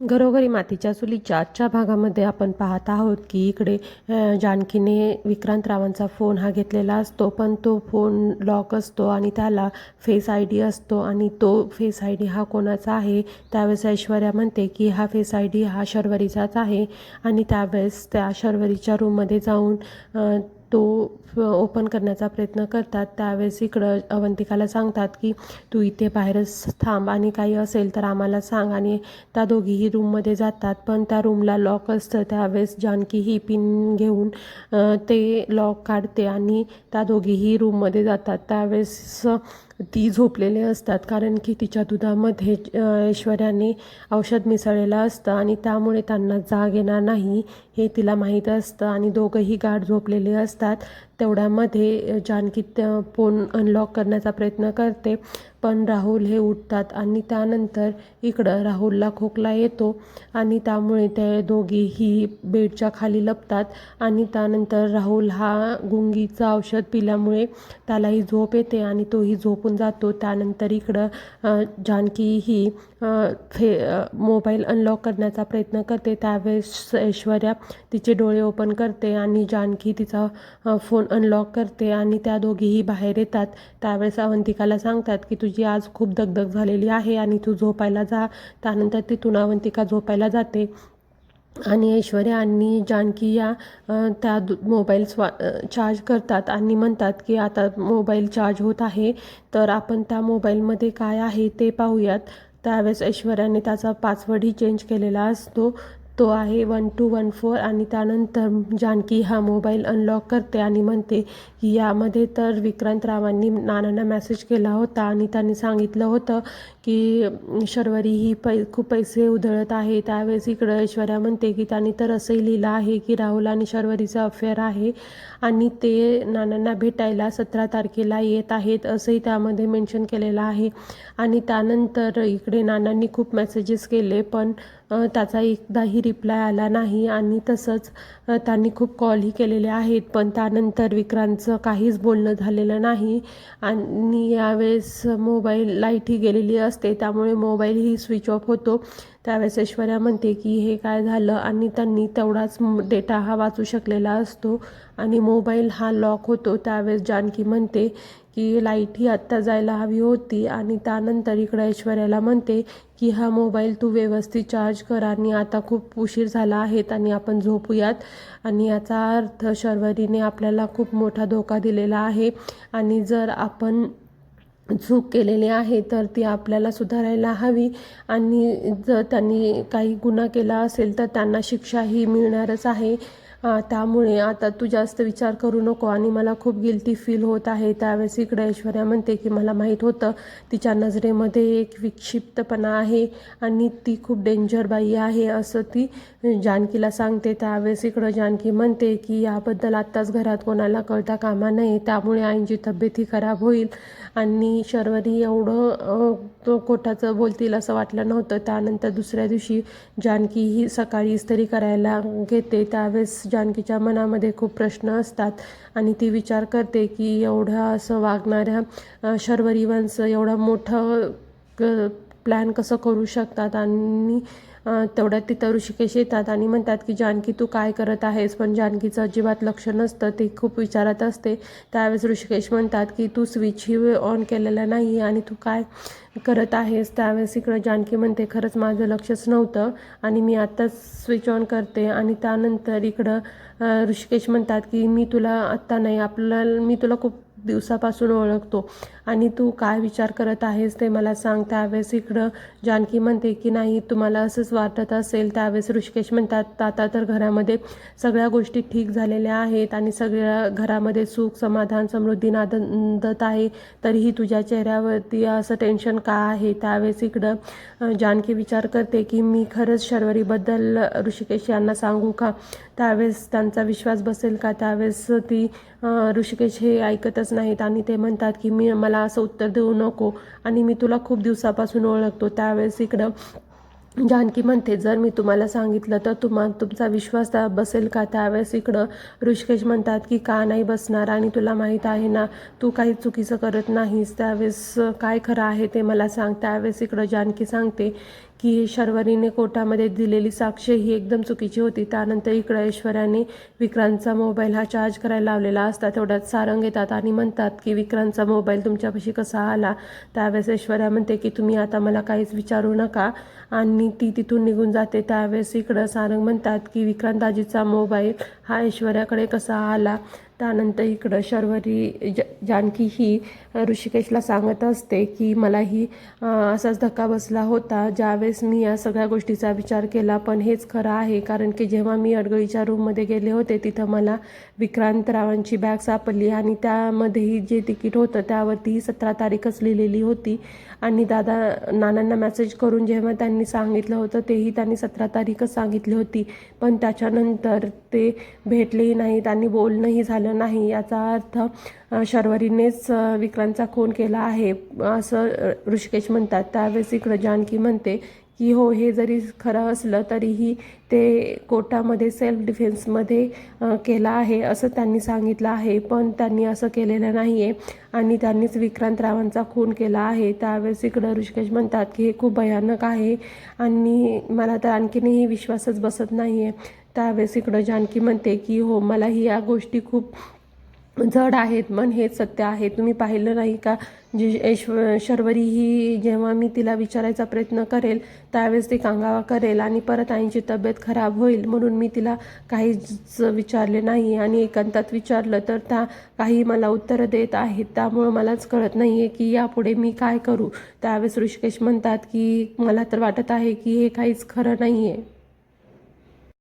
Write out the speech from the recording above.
घरोघरी मातीच्या चुलीच्या आजच्या भागामध्ये आपण पाहत आहोत की इकडे जानकीने विक्रांत रावांचा फोन हा घेतलेला असतो, पण तो फोन लॉक असतो आणि त्याला फेस आय डी असतो आणि तो फेस आय डी हा कोणाचा आहे. त्यावेळेस ऐश्वर्या म्हणते की हा फेस आय डी हा शर्वरीचाच आहे आणि त्यावेळेस त्या शर्वरीच्या रूममध्ये जाऊन तो ओपन करण्याचा प्रयत्न करतात. त्यावेळेस इकडं अवंतिकाला सांगतात की तू इथे बाहेरच थांब आणि काही असेल तर आम्हाला सांग, आणि त्या दोघीही रूममध्ये जातात, पण त्या रूमला लॉक असतं. त्यावेळेस जानकी ही पिन घेऊन ते लॉक काढते आणि त्या दोघीही रूममध्ये जातात. त्यावेळेस ती झोपलेले असतात, कारण की तिच्या दुधामध्ये ऐश्वर्याने औषध मिसळलेलं असतं आणि त्यामुळे त्यांना जाग येणार नाही हे तिला माहीत असतं आणि दोघंही गाढ झोपलेले असतात. तेवढ्यामध्ये जानकी फोन अनलॉक करण्याचा प्रयत्न करते, पण राहुल हे उठतात आणि त्यानंतर इकडं राहुलला खोकला येतो आणि त्यामुळे ते दोघीही बेडच्या खाली लपतात आणि त्यानंतर राहुल हा गुंगीचं औषध पिल्यामुळे त्यालाही झोप येते आणि तोही झोपून जातो. त्यानंतर इकडं जानकी ही मोबाईल अनलॉक करण्याचा प्रयत्न करते. त्यावेळेस ऐश्वर्या तिचे डोळे ओपन करते आणि जानकी तिचा फोन अनलॉक करते आणि त्या दोघीही बाहेर येतात. त्यावेळेस अवंतिकाला सांगतात की तुझी आज खूप दगदग झालेली आहे आणि तू झोपायला जा. त्यानंतर तिथून अवंतिका झोपायला जाते आणि ऐश्वर्या आणि जानकी या त्या मोबाईल चार्ज करतात आणि म्हणतात की आता मोबाईल चार्ज होत आहे, तर आपण त्या मोबाईलमध्ये काय आहे ते पाहूयात. त्यावेळेस ऐश्वर्याने त्याचा पासवर्डही चेंज केलेला असतो, तो आहे 1214 आणि त्यानंतर जानकी हा मोबाईल अनलॉक करते आणि म्हणते की यामध्ये तर विक्रांत रावांनी नानांना मेसेज केला होता आणि त्यांनी सांगितलं होतं की शर्वरी ही खूप पैसे उधळत आहे. त्यावेळेस इकडं ऐश्वर्या म्हणते की त्यांनी तर असंही लिहिलं आहे की राहुल आणि शर्वरीचा अफेअर आहे आणि ते नानांना भेटायला 17 तारखेला येत आहेत असंही त्यामध्ये मेन्शन केलेलं आहे. आणि त्यानंतर इकडे नानांनी खूप मेसेजेस केले, पण त्याचा एकदाही रिप्लाय आला नाही आणि तसंच त्यांनी खूप कॉलही केलेले आहेत, पण त्यानंतर विक्रांतचं काहीच बोलणं झालेलं नाही. आणि यावेळेस मोबाईल लाईटही गेलेली असते, त्यामुळे मोबाईलही स्विच ऑफ होतो. त्यावेळेस ऐश्वर्या म्हणते की हे काय झालं, आणि त्यांनी तेवढाच डेटा हा वाचू शकलेला असतो आणि मोबाईल हा लॉक होतो. त्यावेळेस जानकी म्हणते की लाईट ही आत्ता जायला हवी होती आणि त्यानंतर इकडं ऐश्वर्याला म्हणते की हा मोबाईल तू व्यवस्थित चार्ज कर आणि आता खूप उशीर झाला आहे आणि आपण झोपूयात. आणि याचा अर्थ शर्वरीने आपल्याला खूप मोठा धोका दिलेला आहे आणि जर आपण चूक केलेली आहे तर ती आपल्याला सुधारायला हवी आणि जर त्यांनी काही गुन्हा केला असेल तर त्यांना शिक्षाही मिळणारच आहे. त्यामुळे आता तू जास्त विचार करू नको आणि मला खूप गिल्टी फील होत आहे. त्यावेळेस इकडे ऐश्वर्या म्हणते की मला माहीत होतं तिच्या नजरेमध्ये एक विक्षिप्तपणा आहे आणि ती खूप डेंजर बाई आहे असं ती जानकीला सांगते. त्यावेळेस इकडं जानकी म्हणते की याबद्दल आत्ताच घरात कोणाला कळता कामा नये, त्यामुळे आईंची तब्येतही खराब होईल. आणि शर्वरी एवढं तो कोटाचं बोलतील असं वाटलं नव्हतं. त्यानंतर दुसऱ्या दिवशी जानकी ही सकाळी इस्त्री करायला घेते. त्यावेळेस जानकीच्या मनामध्ये खूप प्रश्न असतात आणि ती विचार करते की एवढं असं वागणाऱ्या शर्वरी वंश एवढं मोठं प्लॅन कसं करू शकतात. आणि तेवढ्यात तिथं ऋषिकेश येतात आणि म्हणतात की जानकी तू काय करत आहेस, पण जानकीचं अजिबात लक्ष नसतं, ते खूप विचारात असते. त्यावेळेस ऋषिकेश म्हणतात की तू स्विचही ऑन केलेला नाही आणि तू काय करत आहेस. त्यावेळेस इकडं जानकी म्हणते खरंच माझं लक्षच नव्हतं आणि मी आत्ताच स्विच ऑन करते. आणि त्यानंतर इकडं ऋषिकेश म्हणतात की मी तुला आत्ता नाही, मी तुला खूप दिवसापासून ओळखतो आणि तू काय विचार करत आहेस ते मला सांग. त्यावेळेस इकडं जानकी म्हणते की नाही तुम्हाला असंच वाटत असेल. त्यावेळेस ऋषिकेश म्हणतात आता तर घरामध्ये सगळ्या गोष्टी ठीक झालेल्या आहेत आणि सगळ्या घरामध्ये सुख समाधान समृद्धी नांदत आहे, तरीही तुझ्या चेहऱ्यावरती असं टेन्शन का आहे. त्यावेळेस इकडं जानकी विचार करते की मी खरंच शर्वरीबद्दल ऋषिकेश यांना सांगू का, त्यावेळेस त्यांचा विश्वास बसेल का. त्यावेळेस ती ऋषिकेश हे ऐकतच नाहीत आणि ते म्हणतात की मला असं उत्तर देऊ नको आणि मी तुला खूप दिवसापासून ओळखतो. त्यावेळेस इकडं जानकी म्हणते जर मी तुम्हाला सांगितलं तर तुमचा विश्वास बसेल का. त्यावेळेस इकडं ऋषिकेश म्हणतात की का नाही बसणार आणि तुला माहीत आहे ना तू काही चुकीचं करत नाहीस. त्यावेळेस काय खरं आहे ते मला सांग. त्यावेळेस इकडं जानकी सांगते की शर्वरीने कोर्टामध्ये दिलेली साक्ष ही एकदम चुकीची होती. त्यानंतर इकडं ऐश्वर्याने विक्रांतचा मोबाईल हा चार्ज करायला लावलेला असता. तेवढ्यात सारंग येतात आणि म्हणतात की विक्रांतचा मोबाईल तुमच्यापाशी कसा आला. त्यावेळेस ऐश्वर्या म्हणते की तुम्ही आता मला काहीच विचारू नका आणि ती तिथून निघून जाते. त्यावेळेस इकडं सारंग म्हणतात की विक्रांत दाजीचा मोबाईल हा ऐश्वर्याकडे कसा आला. त्यानंतर इकडं शर्वरी जानकी ही ऋषिकेशला सांगत असते की मलाही असाच धक्का बसला होता ज्यावेळेस मी या सगळ्या गोष्टीचा विचार केला. पण हेच खरं आहे कारण की जेव्हा मी अडगळीच्या रूममध्ये गेले होते तिथं मला विक्रांतरावांची बॅग सापडली आणि त्यामध्येही जे तिकीट होतं त्यावरती 17 तारीखच लिहिलेली होती. आणि नानांना मेसेज करून जेव्हा त्यांनी सांगितलं होतं तेही त्यांनी 17 तारीखच सांगितली होती. पण त्याच्यानंतर ते भेटलेही नाहीत आणि बोलणंही झालं नाही. याचा अर्थ शर्वरीनेच विक्रांतचा खून केला आहे असं ऋषिकेश म्हणतात. त्यावेळेस इकडं जानकी म्हणते की हो, हे जरी खरं असलं तरीही ते कोर्टामध्ये सेल्फ डिफेन्समध्ये केलं आहे असं त्यांनी सांगितलं आहे. पण त्यांनी असं केलेलं नाही आहे आणि त्यांनीच विक्रांतरावांचा खून केला आहे. त्यावेळेस इकडं ऋषिकेश म्हणतात की हे खूप भयानक आहे आणि मला तर आणखीनही विश्वासच बसत नाही आहे. त्यावेळेस इकडं जानकी म्हणते की हो, मलाही या गोष्टी खूप जड आहेत पण हेच सत्य आहे. तुम्ही पाहिलं नाही का शर्वरी ही जेव्हा मी तिला विचारायचा प्रयत्न करेल त्यावेळेस ती कांगावा करेल आणि परत आईची तब्येत खराब होईल म्हणून मी तिला काहीच विचारले नाही आणि एकांतात विचारलं तर त्या काही मला उत्तरं देत आहेत. त्यामुळं मलाच कळत नाही आहे की यापुढे मी काय करू. त्यावेळेस ऋषिकेश म्हणतात की मला तर वाटत आहे की हे काहीच खरं नाही आहे.